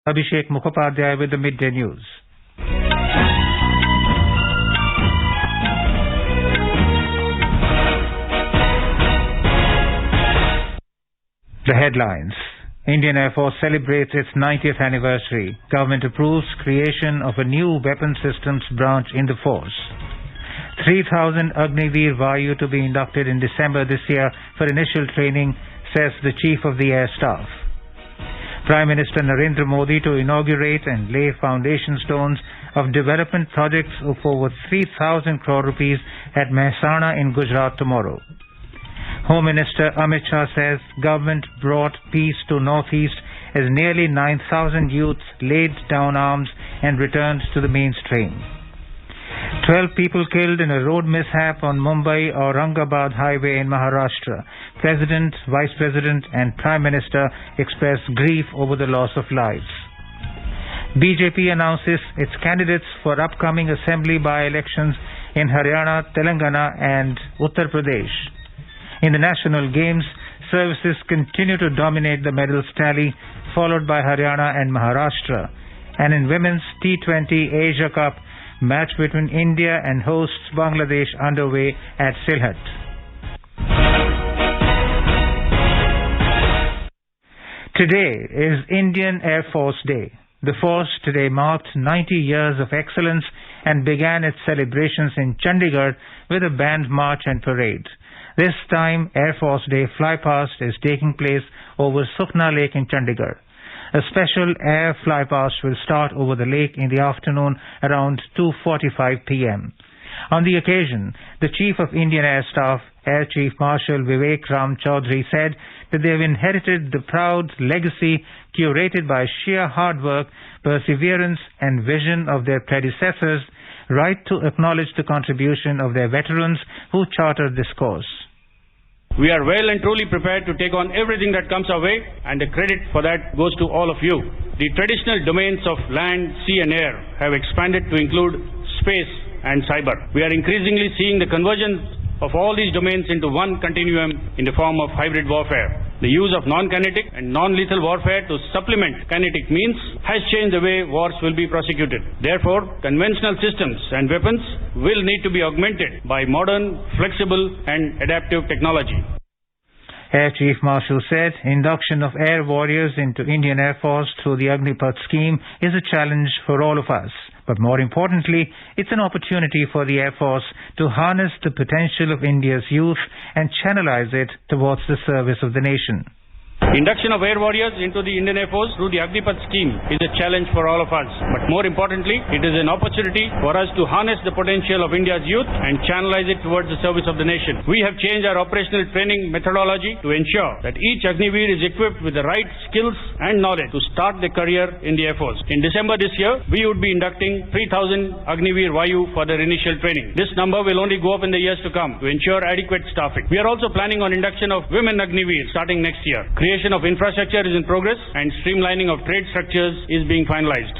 Abhishek Mukhopadhyay with the Midday News. The headlines. Indian Air Force celebrates its 90th anniversary. Government approves creation of a new weapon systems branch in the force. 3,000 Agniveer Vayu to be inducted in December this year for initial training, says the Chief of the Air Staff. Prime Minister Narendra Modi to inaugurate and lay foundation stones of development projects of over 3,000 crore rupees at Mehsana in Gujarat tomorrow. Home Minister Amit Shah says government brought peace to Northeast as nearly 9,000 youths laid down arms and returned to the mainstream. 12 people killed in a road mishap on Mumbai-Aurangabad highway in Maharashtra. President, Vice President and Prime Minister express grief over the loss of lives. BJP announces its candidates for upcoming assembly by-elections in Haryana, Telangana and Uttar Pradesh. In the national games, services continue to dominate the medals tally, followed by Haryana and Maharashtra. And in women's T20 Asia Cup, match between India and hosts Bangladesh underway at Sylhet. Today is Indian Air Force Day. The force today marked 90 years of excellence and began its celebrations in Chandigarh with a band march and parade. This time, Air Force Day flypast is taking place over Sukhna Lake in Chandigarh. A special air flypast will start over the lake in the afternoon around 2:45 p.m. On the occasion, the Chief of Indian Air Staff, Air Chief Marshal Vivek Ram Chaudhary, said that they have inherited the proud legacy curated by sheer hard work, perseverance and vision of their predecessors, right to acknowledge the contribution of their veterans who chartered this course. We are well and truly prepared to take on everything that comes our way, and the credit for that goes to all of you. The traditional domains of land, sea and air have expanded to include space and cyber. We are increasingly seeing the convergence of all these domains into one continuum in the form of hybrid warfare. The use of non-kinetic and non-lethal warfare to supplement kinetic means has changed the way wars will be prosecuted. Therefore, conventional systems and weapons will need to be augmented by modern, flexible and adaptive technology. Air Chief Marshal said induction of air warriors into Indian Air Force through the Agnipath scheme is a challenge for all of us. But more importantly, it's an opportunity for the Air Force to harness the potential of India's youth and channelize it towards the service of the nation. Induction of air warriors into the Indian Air Force through the Agnipath scheme is a challenge for all of us. But more importantly, it is an opportunity for us to harness the potential of India's youth and channelize it towards the service of the nation. We have changed our operational training methodology to ensure that each Agniveer is equipped with the right skills and knowledge to start their career in the Air Force. In December this year, we would be inducting 3,000 Agniveer Vayu for their initial training. This number will only go up in the years to come to ensure adequate staffing. We are also planning on induction of women Agniveer starting next year. Creation of infrastructure is in progress and streamlining of trade structures is being finalized.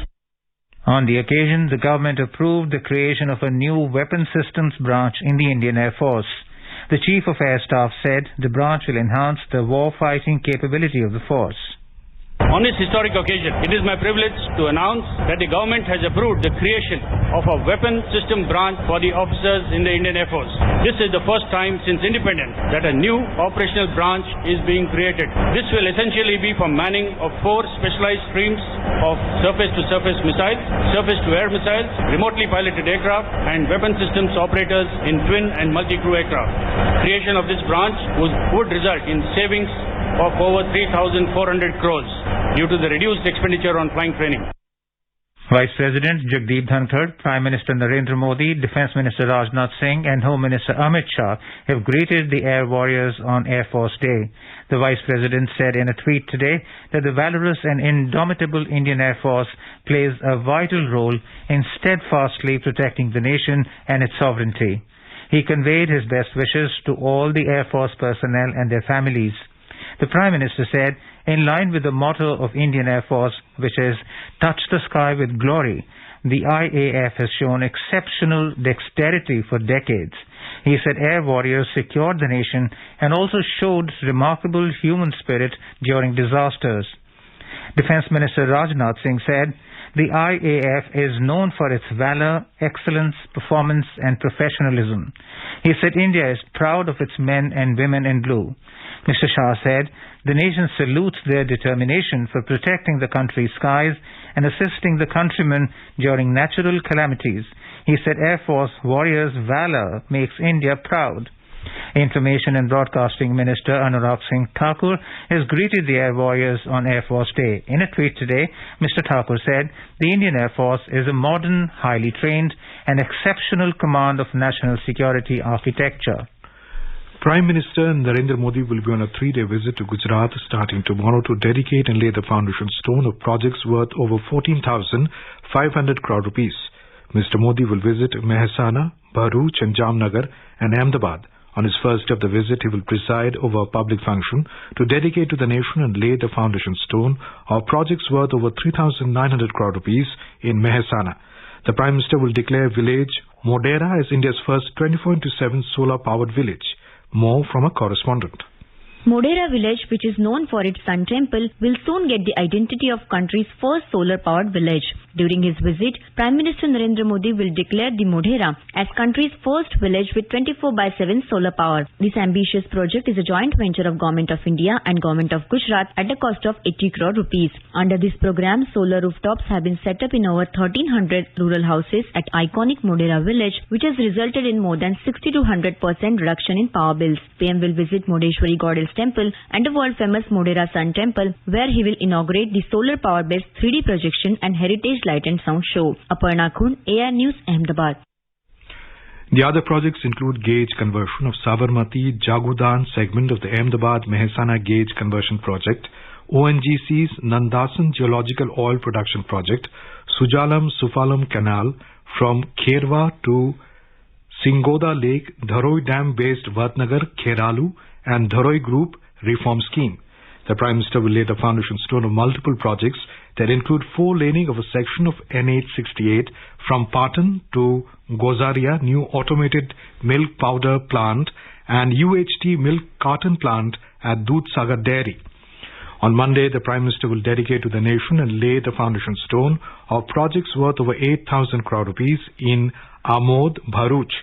On the occasion, the government approved the creation of a new weapon systems branch in the Indian Air Force. The Chief of Air Staff said the branch will enhance the war-fighting capability of the force. On this historic occasion, it is my privilege to announce that the government has approved the creation of a weapon system branch for the officers in the Indian Air Force. This is the first time since independence that a new operational branch is being created. This will essentially be for manning of 4 specialized streams of surface-to-surface missiles, surface-to-air missiles, remotely piloted aircraft, and weapon systems operators in twin and multi-crew aircraft. Creation of this branch would result in savings of over 3,400 crores due to the reduced expenditure on flying training. Vice President Jagdeep Dhankhar, Prime Minister Narendra Modi, Defence Minister Rajnath Singh and Home Minister Amit Shah have greeted the Air Warriors on Air Force Day. The Vice President said in a tweet today that the valorous and indomitable Indian Air Force plays a vital role in steadfastly protecting the nation and its sovereignty. He conveyed his best wishes to all the Air Force personnel and their families. The Prime Minister said, in line with the motto of Indian Air Force, which is touch the sky with glory, the IAF has shown exceptional dexterity for decades. He said Air Warriors secured the nation and also showed remarkable human spirit during disasters. Defence Minister Rajnath Singh said, the IAF is known for its valour, excellence, performance and professionalism. He said India is proud of its men and women in blue. Mr. Shah said the nation salutes their determination for protecting the country's skies and assisting the countrymen during natural calamities. He said Air Force warriors' valour makes India proud. Information and Broadcasting Minister Anurag Singh Thakur has greeted the Air Warriors on Air Force Day. In a tweet today, Mr. Thakur said the Indian Air Force is a modern, highly trained and exceptional command of national security architecture. Prime Minister Narendra Modi will be on a 3-day visit to Gujarat starting tomorrow to dedicate and lay the foundation stone of projects worth over 14,500 crore rupees. Mr. Modi will visit Mehsana, Bharuch and Jamnagar and Ahmedabad. On his first day of the visit, he will preside over a public function to dedicate to the nation and lay the foundation stone of projects worth over 3,900 crore rupees in Mehsana. The Prime Minister will declare village Modera as India's first 24/7 solar-powered village. More from a correspondent. Modera village, which is known for its sun temple, will soon get the identity of country's first solar-powered village. During his visit, Prime Minister Narendra Modi will declare the Modera as country's first village with 24/7 solar power. This ambitious project is a joint venture of Government of India and Government of Gujarat at a cost of 80 crore rupees. Under this program, solar rooftops have been set up in over 1,300 rural houses at iconic Modera village, which has resulted in more than 60 to 100% reduction in power bills. PM will visit Modeshwari Goddess Temple and the world-famous Modera Sun Temple, where he will inaugurate the solar-power-based 3D projection and heritage light and sound show. Aparna Khun, AR News, Ahmedabad. The other projects include gauge conversion of Sabarmati Jagudan segment of the Ahmedabad Mehsana Gauge Conversion Project, ONGC's Nandasan Geological Oil Production Project, Sujalam Sufalam Canal from Kherwa to Singoda Lake, Dharoi Dam-based Vatnagar, Kheralu and Dharoi Group Reform Scheme. The Prime Minister will lay the foundation stone of multiple projects that include 4-laning of a section of N868 from Patan to Gozaria, new automated milk powder plant and UHT milk carton plant at Dudhsagar Dairy. On Monday, the Prime Minister will dedicate to the nation and lay the foundation stone of projects worth over 8,000 crore rupees in Amod, Bharuch.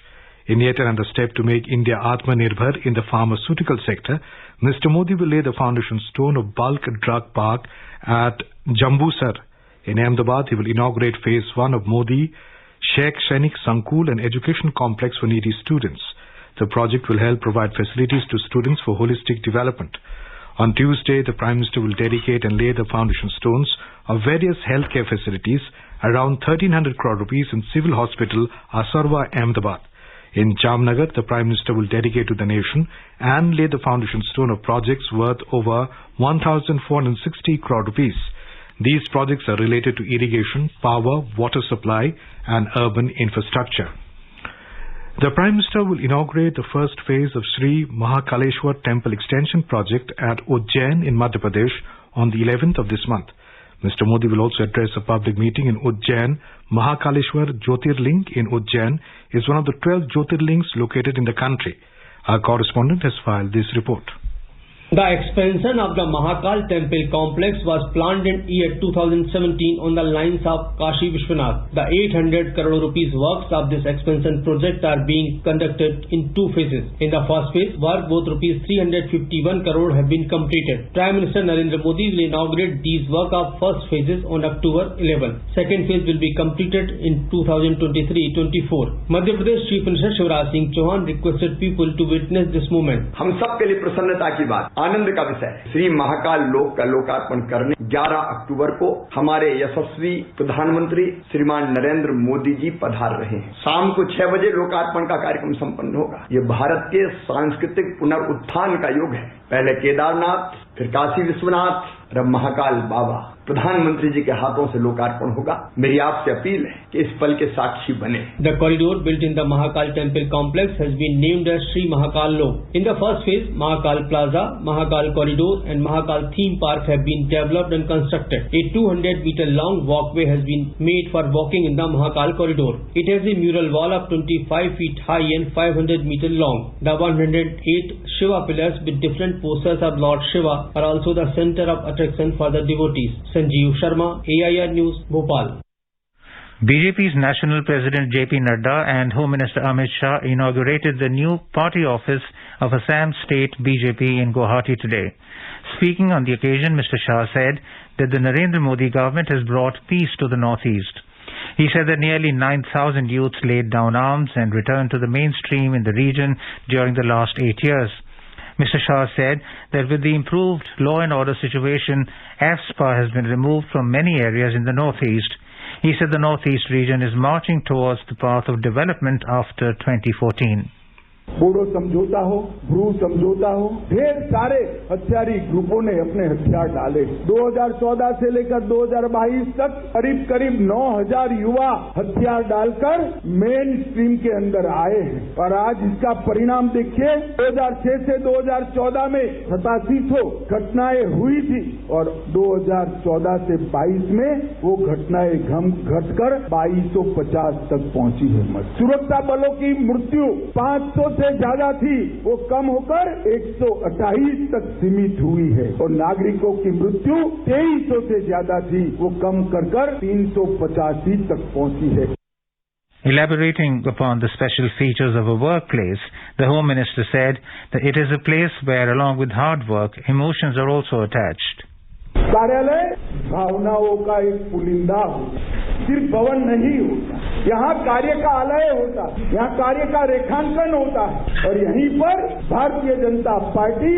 In yet another step to make India Atmanirbhar in the pharmaceutical sector, Mr. Modi will lay the foundation stone of bulk drug park at Jambusar. In Ahmedabad, he will inaugurate phase 1 of Modi Sheikh Sainik Sankul, an education complex for needy students. The project will help provide facilities to students for holistic development. On Tuesday, the Prime Minister will dedicate and lay the foundation stones of various healthcare facilities, around 1,300 crore rupees in Civil Hospital, Asarwa, Ahmedabad. In Jamnagar, the Prime Minister will dedicate to the nation and lay the foundation stone of projects worth over 1,460 crore rupees. These projects are related to irrigation, power, water supply and urban infrastructure. The Prime Minister will inaugurate the first phase of Sri Mahakaleshwar Temple Extension Project at Ujjain in Madhya Pradesh on the 11th of this month. Mr. Modi will also address a public meeting in Ujjain. Mahakaleshwar Jyotirling in Ujjain is one of the 12 Jyotirlings located in the country. Our correspondent has filed this report. The expansion of the Mahakal temple complex was planned in year 2017 on the lines of Kashi Vishwanath. The 800 crore rupees works of this expansion project are being conducted in 2 phases. In the first phase, work worth rupees 351 crore have been completed. Prime Minister Narendra Modi will inaugurate these work of first phases on October 11. Second phase will be completed in 2023-24. Madhya Pradesh Chief Minister Shivraj Singh Chauhan requested people to witness this moment. हम सब के लिए प्रसन्नता की बात, आनंद का विषय है। श्री महाकाल लोक का लोकार्पण करने 11 अक्टूबर को हमारे यशस्वी प्रधानमंत्री श्रीमान नरेंद्र मोदी जी पधार रहे हैं। शाम को 6 बजे लोकार्पण का कार्यक्रम संपन्न होगा। ये भारत के सांस्कृतिक पुनरुत्थान का युग है। पहले केदारनाथ, फिर काशी विश्वनाथ, अब महाकाल बाबा प्रधानमंत्री जी के हाथों से लोकार्पण होगा। मेरी आपसे अपील है कि इस पल के साक्षी बने। The corridor built in the Mahakal temple complex has been named as Sri Mahakal Lok. In the first phase, Mahakal Plaza, Mahakal Corridor and Mahakal Theme Park have been developed and constructed. A 200-meter long walkway has been made for walking in the Mahakal Corridor. It has a mural wall of 25 feet high and 500 meter long. The 108 Shiva pillars with different posters of Lord Shiva are also the center of attraction for the devotees. Sanjeev Sharma, AIR news, Bhopal. BJP's National President JP Nadda and Home Minister Amit Shah inaugurated the new party office of Assam State BJP in Guwahati today. Speaking on the occasion, Mr. Shah said that the Narendra Modi government has brought peace to the northeast. He said that nearly 9,000 youths laid down arms and returned to the mainstream in the region during the last 8 years. Mr. Shah said that with the improved law and order situation, AFSPA has been removed from many areas in the northeast. He said the northeast region is marching towards the path of development after 2014. Bodo समझौता हो, Bru समझौता हो, ढेर सारे हथियारी ग्रुपों ने अपने हथियार डाले। 2014 से लेकर 2022 तक करीब 9,000 युवा हथियार डालकर मेन स्ट्रीम के अंदर आए हैं और आज इसका परिणाम देखिए। 2006 से 2014 में 8700 घटनाएं हुई थी और 2014 से 22 में वो घटनाएं घटकर 2250 तक पहुंची है। सुरक्षा बलों की मृत्यु 500 से ज्यादा थी, वो कम होकर 128 तक सीमित हुई है और नागरिकों की मृत्यु 2300 से ज्यादा थी, वो कम कर 385 तक पहुंची है। Elaborating upon the special features of a workplace, the Home Minister said that it is a place where, along with hard work, emotions are also attached. कार्यालय भावनाओं का एक पुलिंदा होता, सिर्फ भवन नहीं होता। यहाँ कार्य का आलय होता, यहाँ कार्य का रेखांकन होता है और यहीं पर भारतीय जनता पार्टी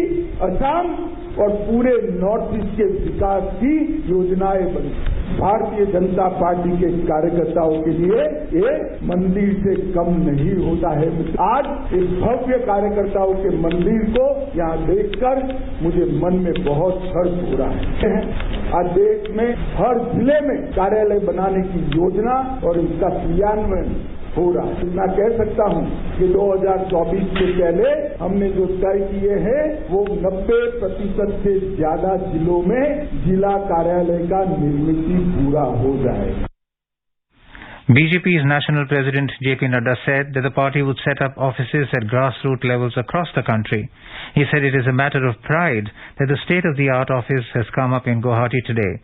असम और पूरे नॉर्थ ईस्ट के विकास की योजनाएं बनी। भारतीय जनता पार्टी के कार्यकर्ताओं के लिए ये मंदिर से कम नहीं होता है। आज इस भव्य कार्यकर्ताओं के मंदिर को यहाँ देखकर मुझे मन में बहुत हर्ष हो रहा है। आज देश में हर जिले में कार्यालय बनाने की योजना और इसका क्रियान्वयन हो रहा है। मैं कह सकता हूं कि 2024 से पहले हमने जो तय किए हैं वो 90% से ज्यादा जिलों में जिला कार्यालय का निर्मित पूरा हो जाएगा। BJP's National President JP Nadda said that the party would set up offices at grassroots levels across the country. He said it is a matter of pride that the state-of-the-art office has come up in Guwahati today.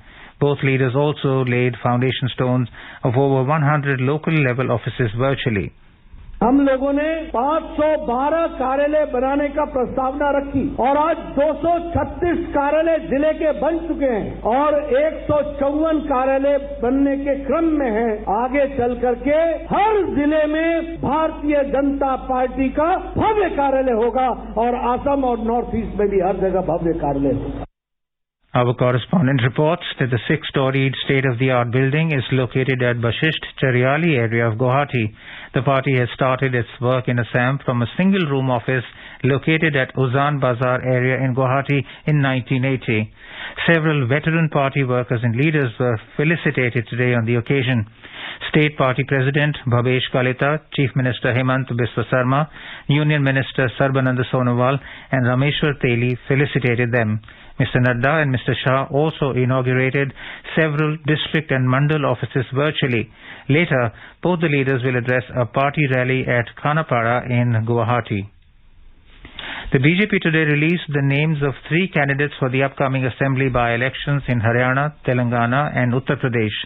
Both leaders also laid foundation stones of over 100 local-level offices virtually. हम लोगों ने 512 कार्यालय बनाने का प्रस्तावना रखी और आज 236 कार्यालय जिले के बन चुके हैं और 154 कार्यालय बनने के क्रम में हैं। आगे चल करके हर जिले में भारतीय जनता पार्टी का भव्य कार्यालय होगा और असम और नॉर्थ ईस्ट में भी हर जगह भव्य कार्यालय होगा। Our correspondent reports that the 6-storied state-of-the-art building is located at Bashisht Chariali area of Guwahati. The party has started its work in Assam from a single-room office located at Uzan Bazar area in Guwahati in 1980. Several veteran party workers and leaders were felicitated today on the occasion. State Party President Bhabesh Kalita, Chief Minister Hemant Biswa Sarma, Union Minister Sarbananda Sonowal and Rameshwar Teli felicitated them. Mr. Nadda and Mr. Shah also inaugurated several district and mandal offices virtually. Later, both the leaders will address a party rally at Khanapara in Guwahati. The BJP today released the names of 3 candidates for the upcoming assembly by-elections in Haryana, Telangana and Uttar Pradesh.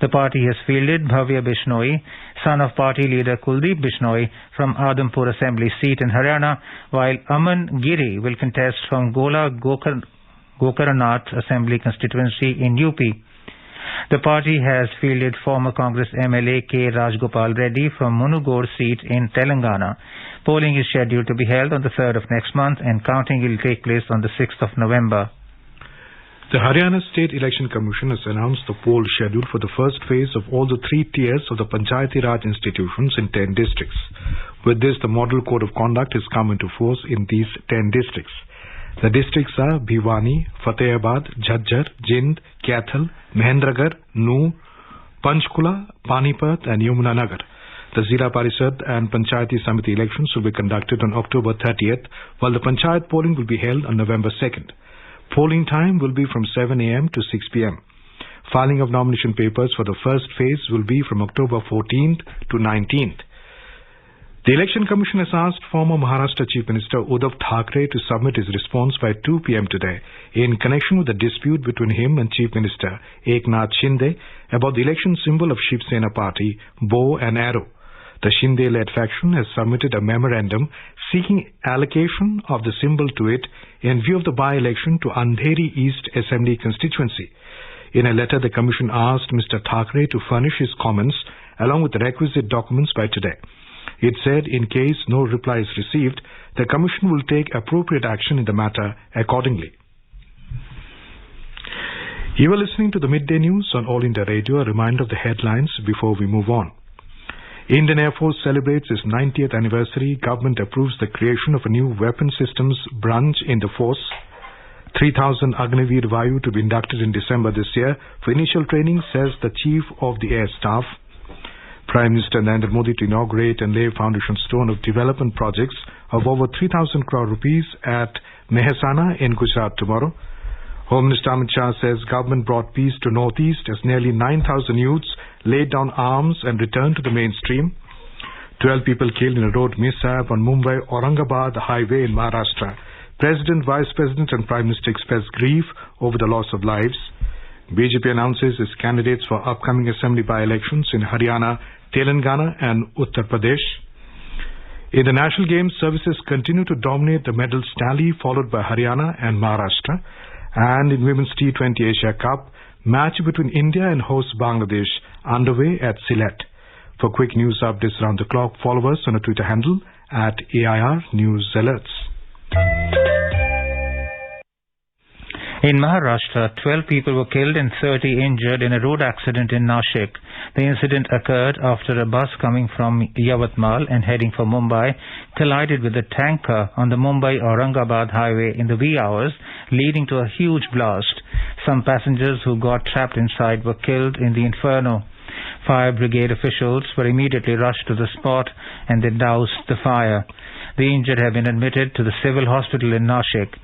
The party has fielded Bhavya Bishnoi, son of party leader Kuldeep Bishnoi, from Adampur assembly seat in Haryana, while Aman Giri will contest from Gola Gokaranath assembly constituency in UP. The party has fielded former Congress MLA K. Rajgopal Reddy from Munugor seat in Telangana. Polling is scheduled to be held on the 3rd of next month and counting will take place on the 6th of November. The Haryana State Election Commission has announced the poll schedule for the first phase of all the 3 tiers of the Panchayati Raj institutions in 10 districts. With this, the model code of conduct has come into force in these 10 districts. The districts are Bhiwani, Fatehabad, Jhajjar, Jind, Kaithal, Mahendragarh, Noor, Panchkula, Panipat and Yamunanagar. The Zila Parishad and Panchayati Samiti elections will be conducted on October 30th, while the Panchayat polling will be held on November 2nd. Polling time will be from 7 a.m. to 6 p.m. Filing of nomination papers for the first phase will be from October 14th to 19th. The Election Commission has asked former Maharashtra Chief Minister Uddhav Thackeray to submit his response by 2 p.m. today in connection with the dispute between him and Chief Minister Eknath Shinde about the election symbol of Shiv Sena party, bow and arrow. The Shinde-led faction has submitted a memorandum seeking allocation of the symbol to it in view of the by-election to Andheri East Assembly constituency. In a letter, the Commission asked Mr. Thackeray to furnish his comments along with the requisite documents by today. It said in case no reply is received, the Commission will take appropriate action in the matter accordingly. You are listening to the Midday News on All India Radio. A reminder of the headlines before we move on. Indian Air Force celebrates its 90th anniversary. Government approves the creation of a new weapon systems branch in the force. 3,000 Agniveer Vayu to be inducted in December this year for initial training, says the Chief of the Air Staff. Prime Minister Narendra Modi to inaugurate and lay foundation stone of development projects of over 3,000 crore rupees at Mehsana in Gujarat tomorrow. Home Minister Amit Shah says government brought peace to Northeast as nearly 9,000 youths laid down arms and returned to the mainstream. 12 people killed in a road mishap on Mumbai-Aurangabad highway in Maharashtra. President, Vice President and Prime Minister express grief over the loss of lives. BJP announces its candidates for upcoming assembly by-elections in Haryana, Telangana and Uttar Pradesh. In the National Games, services continue to dominate the medals tally, followed by Haryana and Maharashtra. And in Women's T20 Asia Cup, match between India and host Bangladesh underway at Sylhet. For quick news updates around the clock, follow us on our Twitter handle at AIR News Alerts. In Maharashtra, 12 people were killed and 30 injured in a road accident in Nashik. The incident occurred after a bus coming from Yavatmal and heading for Mumbai collided with a tanker on the Mumbai-Aurangabad highway in the wee hours, leading to a huge blast. Some passengers who got trapped inside were killed in the inferno. Fire brigade officials were immediately rushed to the spot and they doused the fire. The injured have been admitted to the civil hospital in Nashik.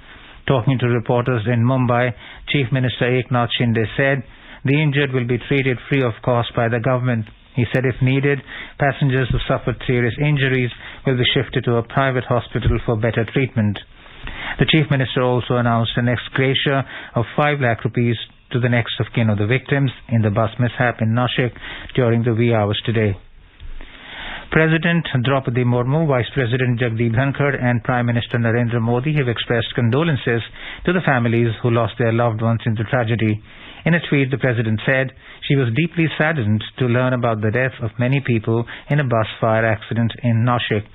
Talking to reporters in Mumbai, Chief Minister Eknath Shinde said the injured will be treated free of cost by the government. He said if needed, passengers who suffered serious injuries will be shifted to a private hospital for better treatment. The Chief Minister also announced an ex gratia of 5 lakh rupees to the next of kin of the victims in the bus mishap in Nashik during the wee hours today. President Draupadi Murmu, Vice President Jagdeep Dhankar and Prime Minister Narendra Modi have expressed condolences to the families who lost their loved ones in the tragedy. In a tweet, the President said she was deeply saddened to learn about the death of many people in a bus fire accident in Nashik.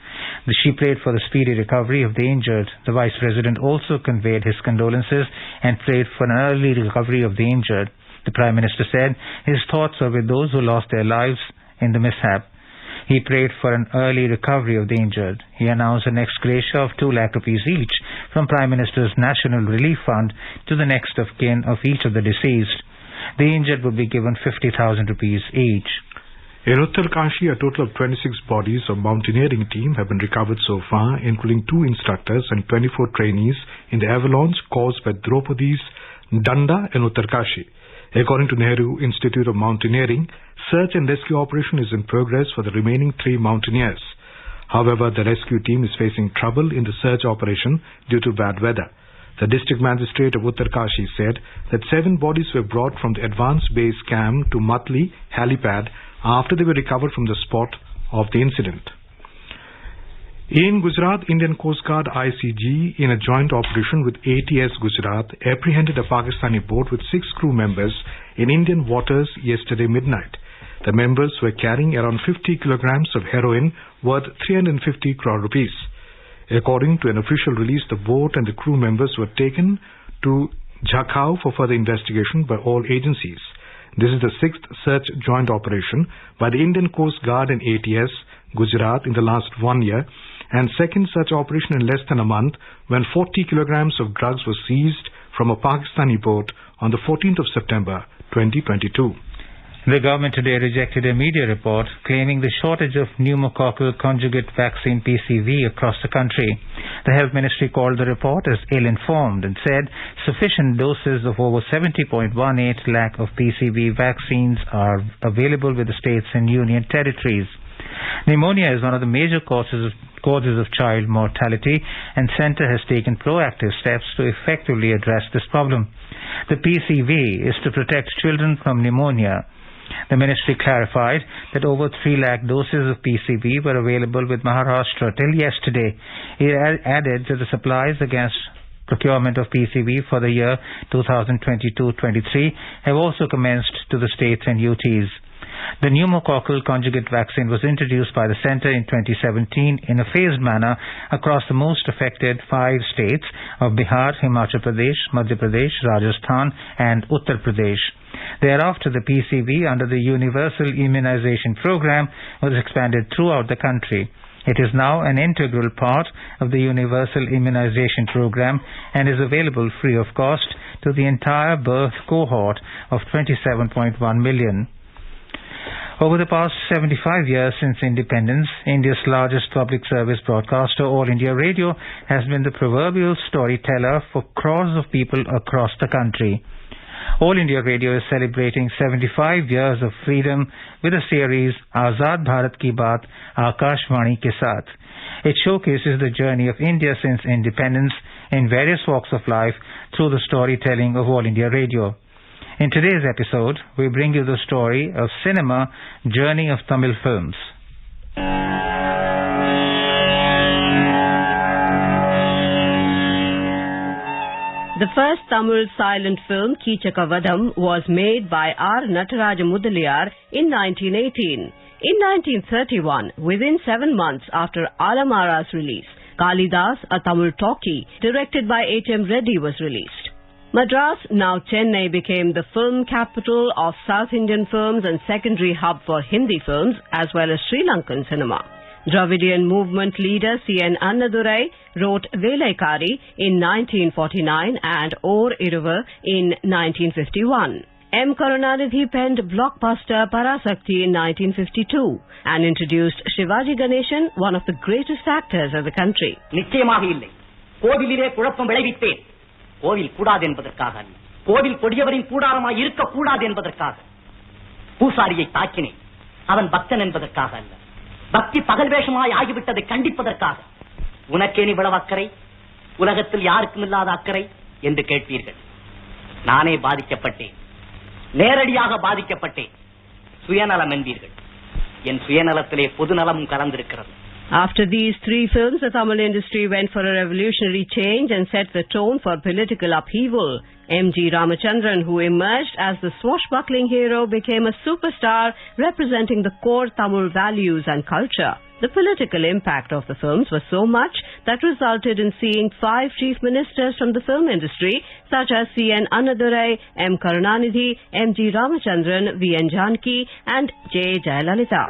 She prayed for the speedy recovery of the injured. The Vice President also conveyed his condolences and prayed for an early recovery of the injured. The Prime Minister said his thoughts are with those who lost their lives in the mishap. He prayed for an early recovery of the injured. He announced an ex gratia of 2 lakh rupees each from Prime Minister's National Relief Fund to the next of kin of each of the deceased. The injured will be given 50,000 rupees each. In Uttarkashi, a total of 26 bodies of mountaineering team have been recovered so far, including 2 instructors and 24 trainees in the avalanche caused by Draupadi's Danda in Uttarkashi. According to Nehru Institute of Mountaineering, search and rescue operation is in progress for the remaining 3 mountaineers. However, the rescue team is facing trouble in the search operation due to bad weather. The district magistrate of Uttarkashi said that 7 bodies were brought from the advanced base camp to Matli helipad after they were recovered from the spot of the incident. In Gujarat, Indian Coast Guard ICG, in a joint operation with ATS Gujarat, apprehended a Pakistani boat with 6 crew members in Indian waters yesterday midnight. The members were carrying around 50 kilograms of heroin worth 350 crore rupees. According to an official release, the boat and the crew members were taken to Jakhau for further investigation by all agencies. This is the 6th such joint operation by the Indian Coast Guard and ATS Gujarat in the last 1 year, and second such operation in less than a month when 40 kilograms of drugs were seized from a Pakistani boat on the 14th of September 2022. The government today rejected a media report claiming the shortage of pneumococcal conjugate vaccine PCV across the country. The Health Ministry called the report as ill-informed and said sufficient doses of over 70.18 lakh of PCV vaccines are available with the states and union territories. Pneumonia is one of the major causes of child mortality, and Centre has taken proactive steps to effectively address this problem. The PCV is to protect children from pneumonia. The ministry clarified that over 3 lakh doses of PCV were available with Maharashtra till yesterday. It added that the supplies against procurement of PCV for the year 2022-23 have also commenced to the states and UTs. The pneumococcal conjugate vaccine was introduced by the Centre in 2017 in a phased manner across the most affected 5 states of Bihar, Himachal Pradesh, Madhya Pradesh, Rajasthan and Uttar Pradesh. Thereafter, the PCV under the Universal Immunization Program was expanded throughout the country. It is now an integral part of the Universal Immunization Program and is available free of cost to the entire birth cohort of 27.1 million. Over the past 75 years since independence, India's largest public service broadcaster, All India Radio, has been the proverbial storyteller for crores of people across the country. All India Radio is celebrating 75 years of freedom with a series Azad Bharat Ki Baat Akashvani Ke Saath. It showcases the journey of India since independence in various walks of life through the storytelling of All India Radio. In today's episode, we bring you the story of cinema journey of Tamil films. The first Tamil silent film, Keechakavadam, was made by R. Nataraja Mudaliar in 1918. In 1931, within 7 months after Alamara's release, Kalidas, a Tamil talkie, directed by H.M. Reddy, was released. Madras, now Chennai, became the film capital of South Indian films and secondary hub for Hindi films as well as Sri Lankan cinema. Dravidian movement leader C.N. Annadurai wrote Velaikari in 1949 and Or Iruva in 1951. M. Karunanidhi penned blockbuster Parasakti in 1952 and introduced Shivaji Ganeshan, one of the greatest actors of the country. கோவில் கூடாது என்பதற்காக அல்ல, கோவில் கொடியவரின் கூடாரமாய் இருக்க கூடாது என்பதற்காக. பூசாரியை தாக்கினேன், அவன் பக்தன் என்பதற்காக அல்ல, பக்தி பகல் வேஷமாய் ஆகிவிட்டதை கண்டிப்பதற்காக. உனக்கேன் இவ்வளவு அக்கறை, உலகத்தில் யாருக்கும் இல்லாத அக்கறை என்று கேட்பீர்கள். நானே பாதிக்கப்பட்டேன், நேரடியாக பாதிக்கப்பட்டேன். சுயநலம் என்பீர்கள். என் சுயநலத்திலே பொதுநலமும் கலந்திருக்கிறது. After these 3 films, the Tamil industry went for a revolutionary change and set the tone for political upheaval. M.G. Ramachandran, who emerged as the swashbuckling hero, became a superstar representing the core Tamil values and culture. The political impact of the films was so much that resulted in seeing 5 chief ministers from the film industry, such as C.N. Annadurai, M. Karunanidhi, M.G. Ramachandran, V.N. Janki, and J. Jayalalitha.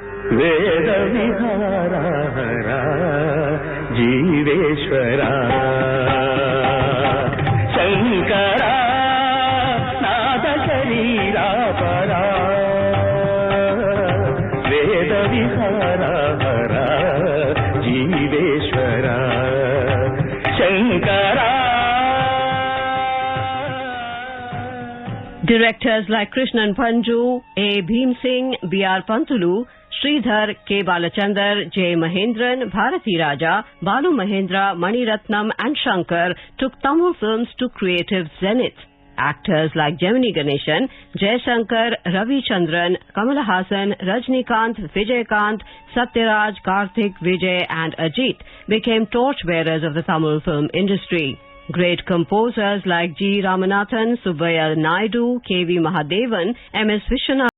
Directors like Krishnan Panju, A. Bhim Singh, B.R. Pantulu, Sridhar, K. Balachandar, J. Mahendran, Bharati Raja, Balu Mahendra, Mani Ratnam and Shankar took Tamil films to creative zenith. Actors like Gemini Ganeshan, Jay Shankar, Ravi Chandran, Kamala Hassan, Rajnikant, Vijayakant, Satyaraj, Karthik, Vijay and Ajit became torchbearers of the Tamil film industry. Great composers like G. Ramanathan, Subbaya Naidu, K.V. Mahadevan, M.S. Vishwanath,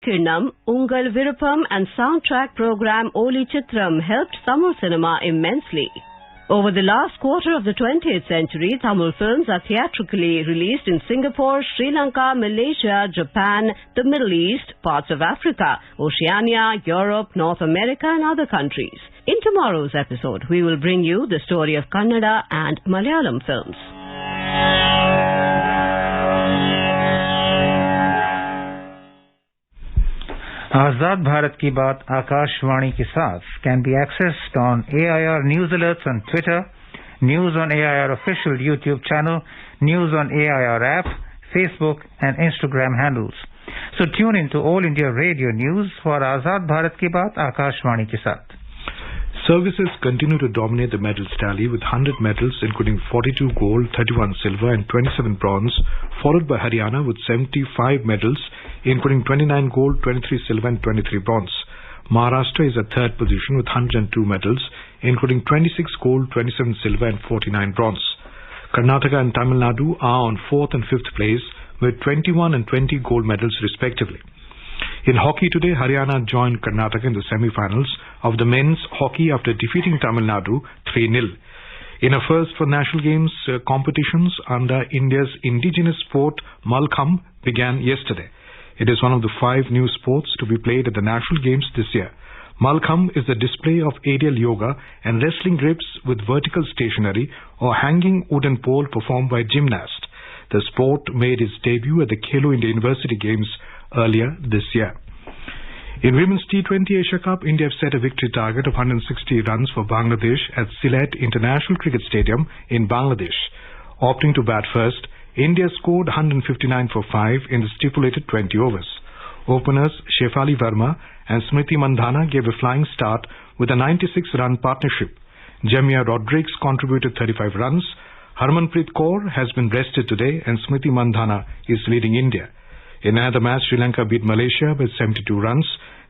Kirnam, Ungal Viruppam and soundtrack program Oli Chitram helped Tamil cinema immensely. Over the last quarter of the 20th century, Tamil films are theatrically released in Singapore, Sri Lanka, Malaysia, Japan, the Middle East, parts of Africa, Oceania, Europe, North America and other countries. In tomorrow's episode, we will bring you the story of Kannada and Malayalam films. Azad Bharat Ki Baat Akashvani ke saath can be accessed on AIR News Alerts on Twitter, News on AIR official YouTube channel, News on AIR app, Facebook and Instagram handles. So tune in to All India Radio News for Azad Bharat Ki Baat Akashvani ke saath. Services continue to dominate the medals tally with 100 medals including 42 gold, 31 silver and 27 bronze, followed by Haryana with 75 medals including 29 gold, 23 silver and 23 bronze. Maharashtra is at third position with 102 medals including 26 gold, 27 silver and 49 bronze. Karnataka and Tamil Nadu are on 4th and 5th place with 21 and 20 gold medals respectively. In hockey today, Haryana joined Karnataka in the semi-finals of the men's hockey after defeating Tamil Nadu 3-0. In a first for National Games competitions under India's indigenous sport, Malkham began yesterday. It is one of the 5 new sports to be played at the National Games this year. Malkham is the display of aerial yoga and wrestling grips with vertical stationery or hanging wooden pole performed by gymnasts. The sport made its debut at the Khelo India University Games earlier this year. In Women's T20 Asia Cup, India have set a victory target of 160 runs for Bangladesh at Sylhet International Cricket Stadium in Bangladesh. Opting to bat first, India scored 159 for 5 in the stipulated 20 overs. Openers Shefali Verma and Smriti Mandhana gave a flying start with a 96-run partnership. Jamia Rodriguez contributed 35 runs. Harmanpreet Kaur has been rested today and Smriti Mandhana is leading India. In another match, Sri Lanka beat Malaysia with 72 runs.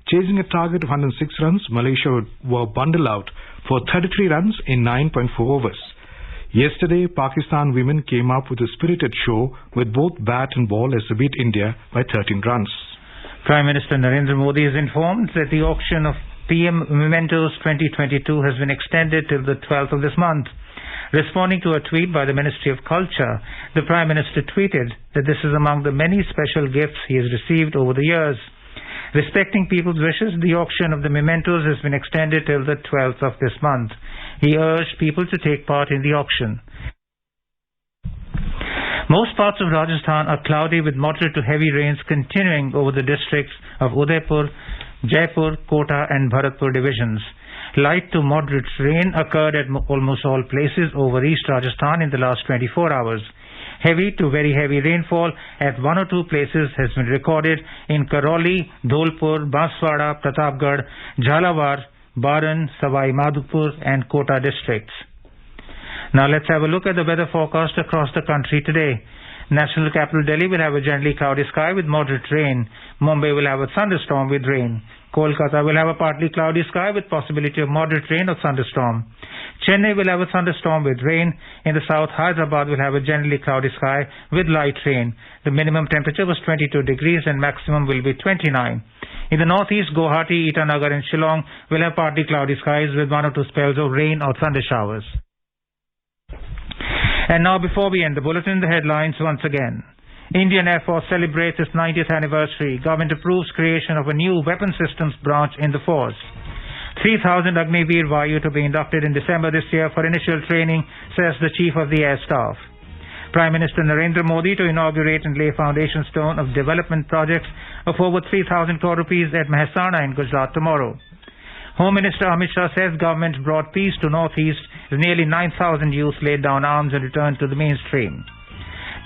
Chasing a target of 106 runs, Malaysia were bundled out for 33 runs in 9.4 overs. Yesterday, Pakistan women came up with a spirited show with both bat and ball as they beat India by 13 runs. Prime Minister Narendra Modi is informed that the auction of PM Mementos 2022 has been extended till the 12th of this month. Responding to a tweet by the Ministry of Culture, the Prime Minister tweeted that this is among the many special gifts he has received over the years. Respecting people's wishes, the auction of the mementos has been extended till the 12th of this month. He urged people to take part in the auction. Most parts of Rajasthan are cloudy with moderate to heavy rains continuing over the districts of Udaipur, Jaipur, Kota and Bharatpur divisions. Light to moderate rain occurred at almost all places over East Rajasthan in the last 24 hours. Heavy to very heavy rainfall at 1 or 2 places has been recorded in Karoli, Dholpur, Banswara, Pratapgarh, Jhalawar, Baran, Savai Madhopur and Kota districts. Now let's have a look at the weather forecast across the country today. National capital Delhi will have a generally cloudy sky with moderate rain. Mumbai will have a thunderstorm with rain. Kolkata will have a partly cloudy sky with possibility of moderate rain or thunderstorm. Chennai will have a thunderstorm with rain. In the south, Hyderabad will have a generally cloudy sky with light rain. The minimum temperature was 22 degrees and maximum will be 29. In the northeast, Guwahati, Itanagar and Shillong will have partly cloudy skies with 1 or 2 spells of rain or thunder showers. And now before we end the bulletin, the headlines once again. Indian Air Force celebrates its 90th anniversary. Government approves creation of a new weapon systems branch in the force. 3,000 Agniveer Vayu to be inducted in December this year for initial training, says the Chief of the Air Staff. Prime Minister Narendra Modi to inaugurate and lay foundation stone of development projects of over 3,000 crore rupees at Mehsana in Gujarat tomorrow. Home Minister Amit Shah says government brought peace to Northeast as nearly 9,000 youth laid down arms and returned to the mainstream.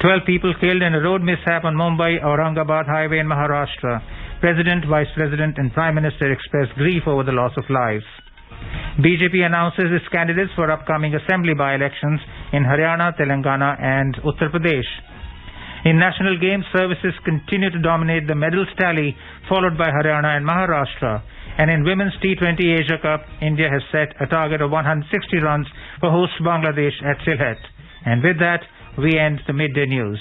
12 people killed in a road mishap on Mumbai-Aurangabad highway in Maharashtra. President, Vice President and Prime Minister expressed grief over the loss of lives. BJP announces its candidates for upcoming assembly by-elections in Haryana, Telangana and Uttar Pradesh. In national games, services continue to dominate the medals tally, followed by Haryana and Maharashtra. And in Women's T20 Asia Cup, India has set a target of 160 runs for host Bangladesh at Sylhet. And with that, we end the midday news.